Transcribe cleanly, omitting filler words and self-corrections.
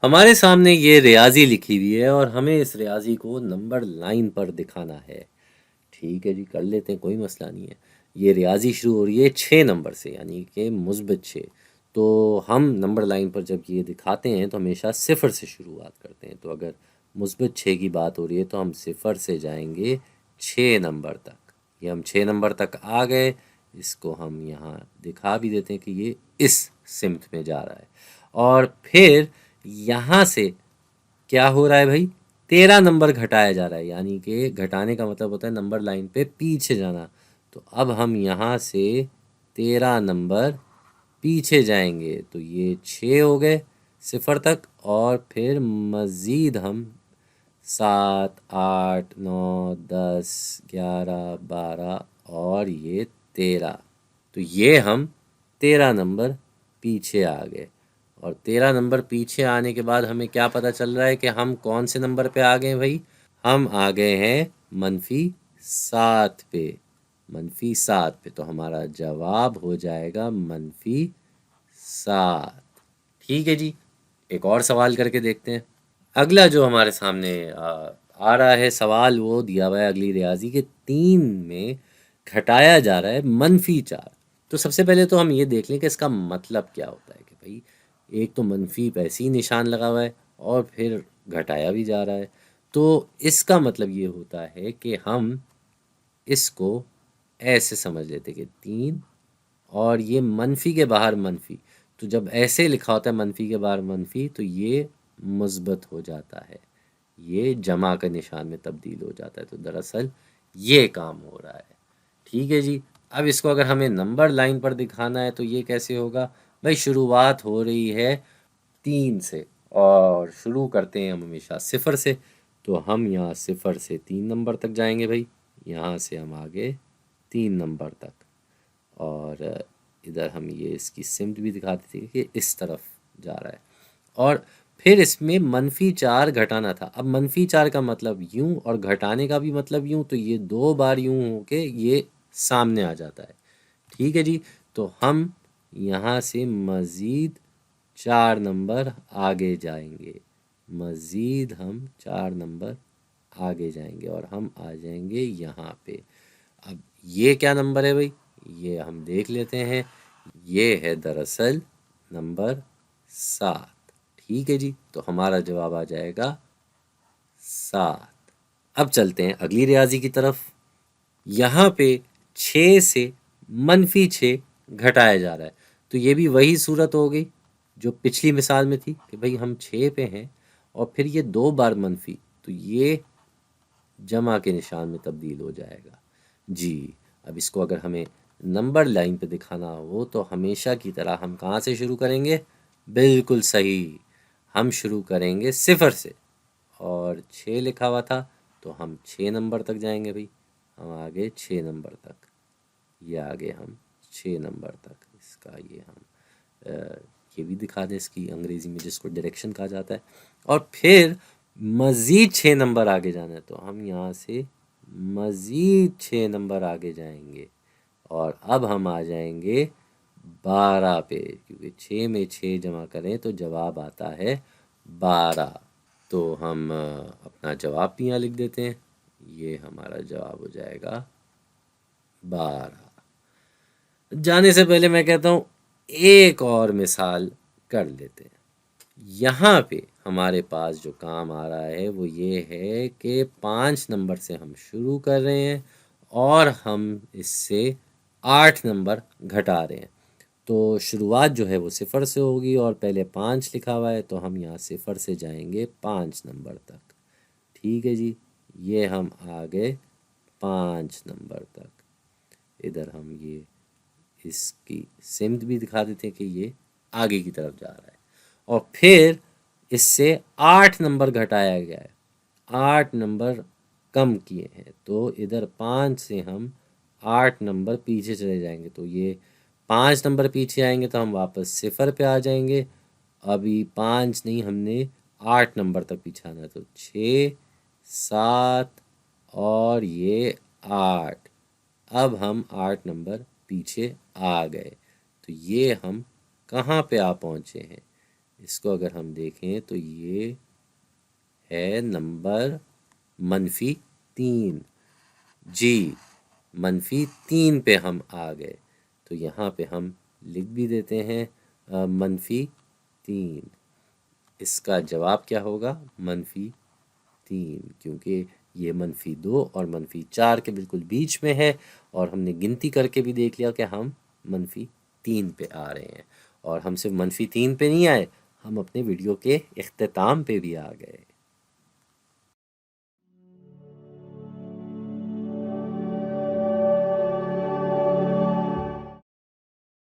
ہمارے سامنے یہ ریاضی لکھی ہوئی ہے اور ہمیں اس ریاضی کو نمبر لائن پر دکھانا ہے۔ ٹھیک ہے جی، کر لیتے ہیں، کوئی مسئلہ نہیں ہے۔ یہ ریاضی شروع ہو رہی ہے 6 نمبر سے، یعنی کہ مثبت 6۔ تو ہم نمبر لائن پر جب یہ دکھاتے ہیں تو ہمیشہ صفر سے شروعات کرتے ہیں۔ تو اگر مثبت 6 کی بات ہو رہی ہے تو ہم صفر سے جائیں گے 6 نمبر تک۔ یہ ہم 6 نمبر تک آ گئے، اس کو ہم یہاں دکھا بھی دیتے ہیں کہ یہ اس سمت میں جا رہا ہے۔ اور پھر یہاں سے کیا ہو رہا ہے بھائی؟ 13 نمبر گھٹایا جا رہا ہے، یعنی کہ گھٹانے کا مطلب ہوتا ہے نمبر لائن پہ پیچھے جانا۔ تو اب ہم یہاں سے 13 نمبر پیچھے جائیں گے تو یہ 6 ہو گئے صفر تک، اور پھر مزید ہم 7 8 9 10 11 12 اور یہ 13۔ تو یہ ہم 13 نمبر پیچھے آ گئے، اور 13 نمبر پیچھے آنے کے بعد ہمیں کیا پتہ چل رہا ہے کہ ہم کون سے نمبر پہ آ گئے بھائی؟ ہم آ گئے ہیں -7 پہ۔ -7 پہ تو ہمارا جواب ہو جائے گا -7۔ ٹھیک ہے جی، ایک اور سوال کر کے دیکھتے ہیں۔ اگلا جو ہمارے سامنے آ رہا ہے سوال، وہ دیا ہوا ہے اگلی ریاضی کے 3 میں گھٹایا جا رہا ہے -4۔ تو سب سے پہلے تو ہم یہ دیکھ لیں کہ اس کا مطلب کیا ہوتا ہے کہ بھائی ایک تو منفی پہ ایسے ہی نشان لگا ہوا ہے اور پھر گھٹایا بھی جا رہا ہے۔ تو اس کا مطلب یہ ہوتا ہے کہ ہم اس کو ایسے سمجھ لیتے کہ 3 اور یہ منفی کے باہر منفی، تو جب ایسے لکھا ہوتا ہے منفی کے باہر منفی تو یہ مثبت ہو جاتا ہے، یہ جمع کا نشان میں تبدیل ہو جاتا ہے۔ تو دراصل یہ کام ہو رہا ہے۔ ٹھیک ہے جی، اب اس کو اگر ہمیں نمبر لائن پر دکھانا ہے تو یہ کیسے ہوگا بھائی؟ شروعات ہو رہی ہے 3 سے اور شروع کرتے ہیں ہم ہمیشہ صفر سے، تو ہم یہاں صفر سے 3 نمبر تک جائیں گے بھائی۔ یہاں سے ہم آگے 3 نمبر تک، اور ادھر ہم یہ اس کی سمت بھی دکھاتے تھے کہ اس طرف جا رہا ہے۔ اور پھر اس میں -4 گھٹانا تھا۔ اب -4 کا مطلب یوں اور گھٹانے کا بھی مطلب یوں، تو یہ 2 بار یوں ہو کے یہ سامنے آ جاتا ہے۔ ٹھیک ہے جی، تو ہم یہاں سے مزید 4 نمبر آگے جائیں گے، مزید ہم 4 نمبر آگے جائیں گے اور ہم آ جائیں گے یہاں پہ۔ اب یہ کیا نمبر ہے بھائی؟ یہ ہم دیکھ لیتے ہیں، یہ ہے دراصل نمبر 7۔ ٹھیک ہے جی، تو ہمارا جواب آ جائے گا 7۔ اب چلتے ہیں اگلی ریاضی کی طرف۔ یہاں پہ 6 سے -6 گھٹایا جا رہا ہے، تو یہ بھی وہی صورت ہو گئی جو پچھلی مثال میں تھی کہ بھائی ہم 6 پہ ہیں اور پھر یہ 2 بار منفی، تو یہ جمع کے نشان میں تبدیل ہو جائے گا جی۔ اب اس کو اگر ہمیں نمبر لائن پہ دکھانا ہو تو ہمیشہ کی طرح ہم کہاں سے شروع کریں گے؟ بالکل صحیح، ہم شروع کریں گے صفر سے، اور 6 لکھا ہوا تھا تو ہم 6 نمبر تک جائیں گے بھائی۔ ہم آگے 6 نمبر تک، یہ آگے ہم 6 نمبر تک، اس کا یہ ہم یہ بھی دکھا دیں، اس کی انگریزی میں جس کو ڈائریکشن کہا جاتا ہے۔ اور پھر مزید 6 نمبر آگے جانا ہے تو ہم یہاں سے مزید 6 نمبر آگے جائیں گے، اور اب ہم آ جائیں گے 12 پہ، کیونکہ 6 میں 6 جمع کریں تو جواب آتا ہے 12۔ تو ہم اپنا جواب بھی یہاں لکھ دیتے ہیں، یہ ہمارا جواب ہو جائے گا 12۔ جانے سے پہلے میں کہتا ہوں ایک اور مثال کر لیتے ہیں۔ یہاں پہ ہمارے پاس جو کام آ رہا ہے وہ یہ ہے کہ 5 نمبر سے ہم شروع کر رہے ہیں اور ہم اس سے 8 نمبر گھٹا رہے ہیں۔ تو شروعات جو ہے وہ صفر سے ہوگی اور پہلے 5 لکھا ہوا ہے تو ہم یہاں صفر سے جائیں گے 5 نمبر تک۔ ٹھیک ہے جی، یہ ہم آ گئے 5 نمبر تک۔ ادھر ہم یہ اس کی سمت بھی دکھا دیتے ہیں کہ یہ آگے کی طرف جا رہا ہے، اور پھر اس سے 8 نمبر گھٹایا گیا ہے، 8 نمبر کم کیے ہیں، تو ادھر 5 سے ہم 8 نمبر پیچھے چلے جائیں گے، تو یہ 5 نمبر پیچھے آئیں گے تو ہم واپس صفر پہ آ جائیں گے۔ ابھی 5 نہیں، ہم نے 8 نمبر تک پیچھے آنا ہے، تو 6 7 اور یہ 8۔ اب ہم 8 نمبر پیچھے آ گئے، تو یہ ہم کہاں پہ آ پہنچے ہیں؟ اس کو اگر ہم دیکھیں تو یہ ہے نمبر -3۔ جی -3 پہ ہم آ گئے، تو یہاں پہ ہم لکھ بھی دیتے ہیں -3۔ اس کا جواب کیا ہوگا؟ -3، کیونکہ یہ -2 اور -4 کے بالکل بیچ میں ہے، اور ہم نے گنتی کر کے بھی دیکھ لیا کہ ہم -3 پہ آ رہے ہیں، اور ہم صرف -3 پہ نہیں آئے، ہم اپنے ویڈیو کے اختتام پہ بھی آ گئے۔